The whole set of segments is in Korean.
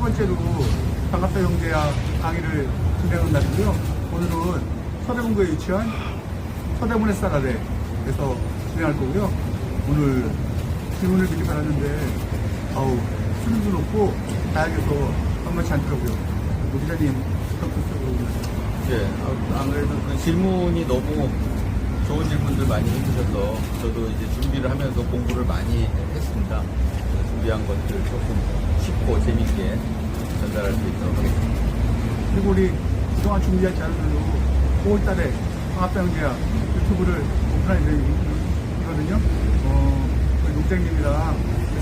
번째로 반갑다 형제야 강의를 진행하는 날이고요. 오늘은 서대문구에 위치한 서대문의 쌀 아래에서 진행할 거고요. 오늘 질문을 미리 받았는데 수준도 높고 다양해서 만만치 않더라고요. 노 기자님 어떻게 네, 아무래도 그 질문이 너무 좋은 질문들 많이 해주셔서 저도 이제 준비를 하면서 공부를 많이 했습니다. 준비한 것들 조금 쉽고 재밌게 전달할 수 있도록 하겠습니다. 그리고 우리 그동안 준비한 자료들로 5월달에 반갑다 형제야 유튜브를 오픈할 예정이거든요. 우리 농장님이랑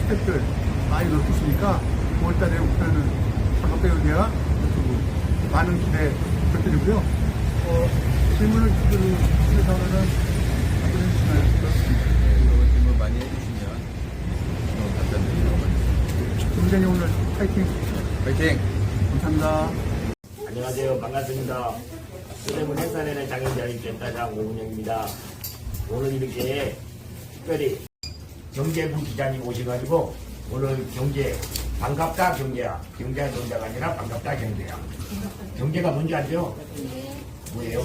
스태프들 많이 노력해 있으니까 5월달에 오픈하는 반갑다 형제야 유튜브 많은 기대 부탁드리고요. 질문을 해서는 답변해 주시나요? 네, 질문 많이 해주시면 답변 드리도록 하겠습니다. 김장님 오늘 파이팅! 화이팅! 감사합니다. 안녕하세요. 반갑습니다. 서대문 햇살에는 장인장인 젠타장 오은영입니다. 오늘 이렇게 특별히 경제부 기자님 오셔가지고 오늘 경제 반갑다 경제야. 경제야 경제가 아니라 반갑다 경제야. 경제가 뭔지 알죠? 뭐예요?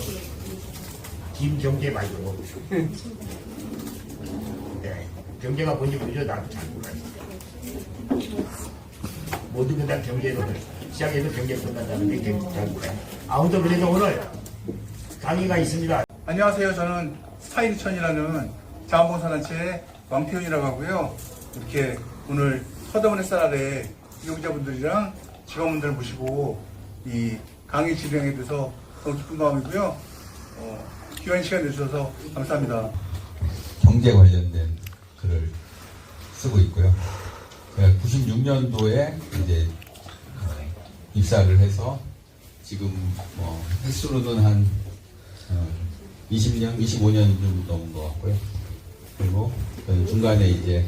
김경제 말고. 네. 경제가 뭔지 모르죠? 나도 잘 몰라요. 모든 다 경제로 시작해서 경제 끝난다는 게 잘 몰라요. 아무튼 그래서 오늘 강의가 있습니다. 안녕하세요. 저는 스타일리천이라는 자원봉사단체의 왕태훈이라고 하고요. 이렇게 오늘 서대문 햇살 아래 이용자분들이랑 직원분들 모시고 이 강의 진행에 대해서 너무 기쁜 마음이고요. 귀한 시간 내주셔서 감사합니다. 경제 관련된 글을 쓰고 있고요. 96년도에 이제 입사를 해서 지금 횟수로는 한 20년, 25년 정도 넘은 것 같고요. 그리고 중간에 이제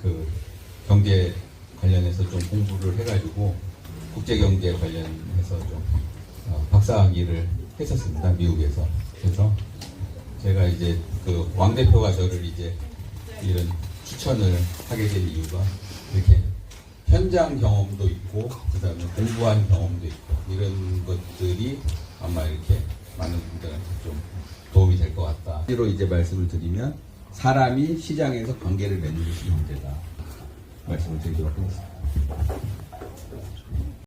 그 경제 관련해서 좀 공부를 해가지고 국제경제 관련해서 좀 박사학위를 했었습니다. 미국에서. 그래서 제가 이제 그 왕 대표가 저를 이제 이런 추천을 하게 된 이유가 이렇게 현장 경험도 있고 그다음에 공부한 경험도 있고 이런 것들이 아마 이렇게 많은 분들한테 좀 도움이 될 것 같다. 실제로 이제 말씀을 드리면 사람이 시장에서 관계를 맺는 것이 문제다. 말씀을 드리도록 하겠습니다.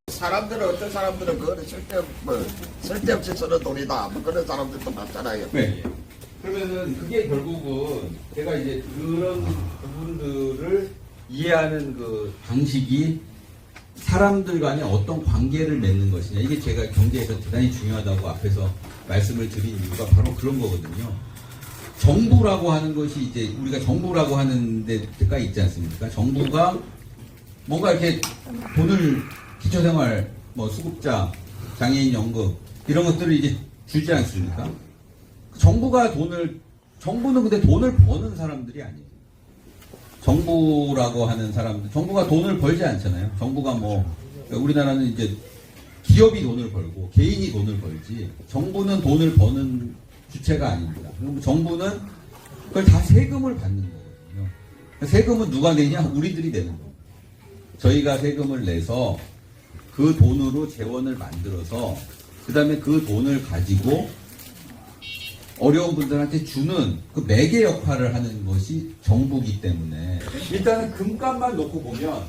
사람들은 어떤 사람들은 그거는 쓸데없이 쓰는 돈이다. 뭐 그런 사람들도 많잖아요. 네. 그러면은 그게 결국은 제가 이제 그런 부분들을 이해하는 그 방식이 사람들 간에 어떤 관계를 맺는 것이냐. 이게 제가 경제에서 대단히 중요하다고 앞에서 말씀을 드린 이유가 바로 그런 거거든요. 정부라고 하는 것이 이제 우리가 정부라고 하는 데가 있지 않습니까? 정부가 뭔가 이렇게 돈을 기초생활, 수급자, 장애인 연금 이런 것들을 이제 주지 않습니까? 정부는 근데 돈을 버는 사람들이 아니에요. 정부라고 하는 사람들, 정부가 돈을 벌지 않잖아요. 정부가 우리나라는 이제 기업이 돈을 벌고 개인이 돈을 벌지, 정부는 돈을 버는 주체가 아닙니다. 그럼 정부는 그걸 다 세금을 받는 거거든요. 세금은 누가 내냐? 우리들이 내는 거예요. 저희가 세금을 내서 그 돈으로 재원을 만들어서 그 다음에 그 돈을 가지고 어려운 분들한테 주는 그 매개 역할을 하는 것이 정부이기 때문에 일단은 금값만 놓고 보면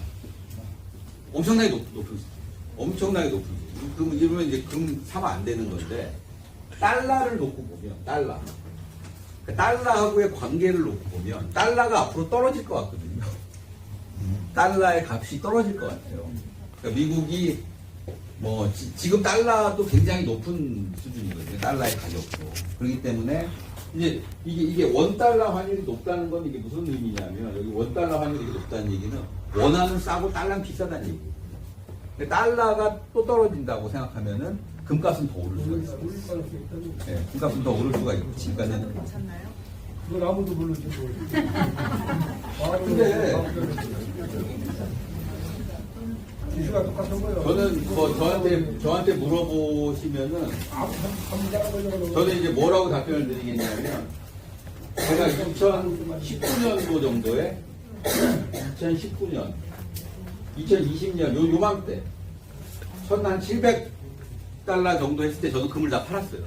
엄청나게 높은 엄청나게 높은 그럼 이러면 이제 금 사면 안 되는 건데 달러를 놓고 보면 달러하고의 관계를 놓고 보면 달러가 앞으로 떨어질 것 같거든요. 달러의 값이 떨어질 것 같아요. 그러니까 미국이 지금 달러도 굉장히 높은 수준이거든요. 달러의 가격도. 그렇기 때문에 이제 이게 원달러 환율이 높다는 건 이게 무슨 의미냐면 여기 원달러 환율이 높다는 얘기는 원화는 싸고 달러는 비싸다는 얘기예요. 달러가 또 떨어진다고 생각하면은 금값은 더 오를 수가 있어요. 네, 금값은 더 오를 수가 있고. 그러니까는 괜찮나요? 그건 아무도 모르지. 근데 기수가 똑같은 거예요. 저는 저한테 물어보시면은 저는 이제 뭐라고 답변을 드리겠냐면 제가 2019년도 정도에 2019년 2020년 요맘때 한 700달러 정도 했을 때 저는 금을 다 팔았어요.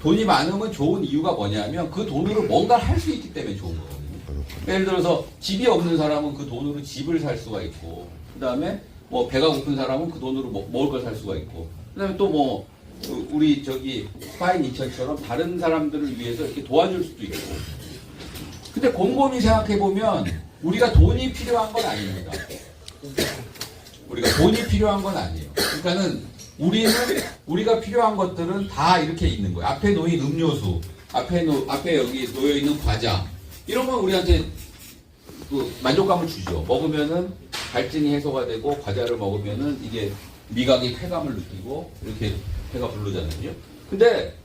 돈이 많으면 좋은 이유가 뭐냐면 그 돈으로 뭔가를 할 수 있기 때문에 좋은 거거든요. 예를 들어서 집이 없는 사람은 그 돈으로 집을 살 수가 있고, 그 다음에 뭐 배가 고픈 사람은 그 돈으로 먹을 걸 살 수가 있고, 그 다음에 또 뭐 우리 저기 스파인 이철처럼 다른 사람들을 위해서 이렇게 도와줄 수도 있고. 근데 곰곰이 생각해보면 우리가 돈이 필요한 건 아닙니다. 우리가 돈이 필요한 건 아니에요. 그러니까는 우리가 필요한 것들은 다 이렇게 있는 거예요. 앞에 놓인 음료수, 앞에 여기 놓여 있는 과자, 이런 건 우리한테 그 만족감을 주죠. 먹으면은 갈증이 해소가 되고, 과자를 먹으면은 이게 미각이 쾌감을 느끼고, 이렇게 배가 부르잖아요. 근데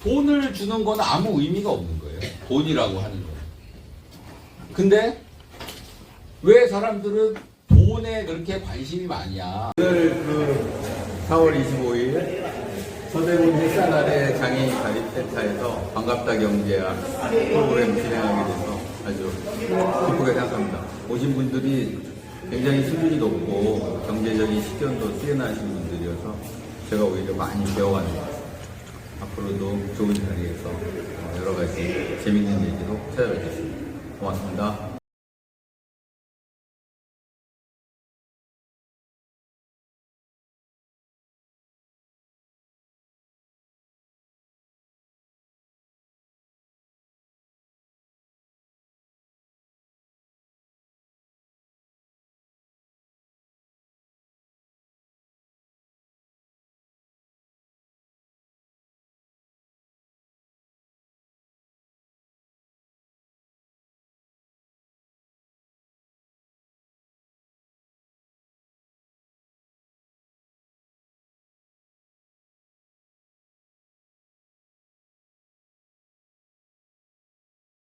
돈을 주는 건 아무 의미가 없는 거예요. 돈이라고 하는 거. 근데 왜 사람들은 돈에 그렇게 관심이 많냐? 오늘 그 4월 25일 서대문 햇살 아래 장애인 가립센터에서 반갑다 경제야 프로그램 진행하게 돼서 아주 기쁘게 생각합니다. 오신 분들이 굉장히 수준이 높고 경제적인 식견도 뛰어나신 분들이어서 제가 오히려 많이 배워가는 것 같습니다. 앞으로도 좋은 자리에서 여러 가지 재밌는 얘기로 찾아뵙겠습니다. 고맙습니다.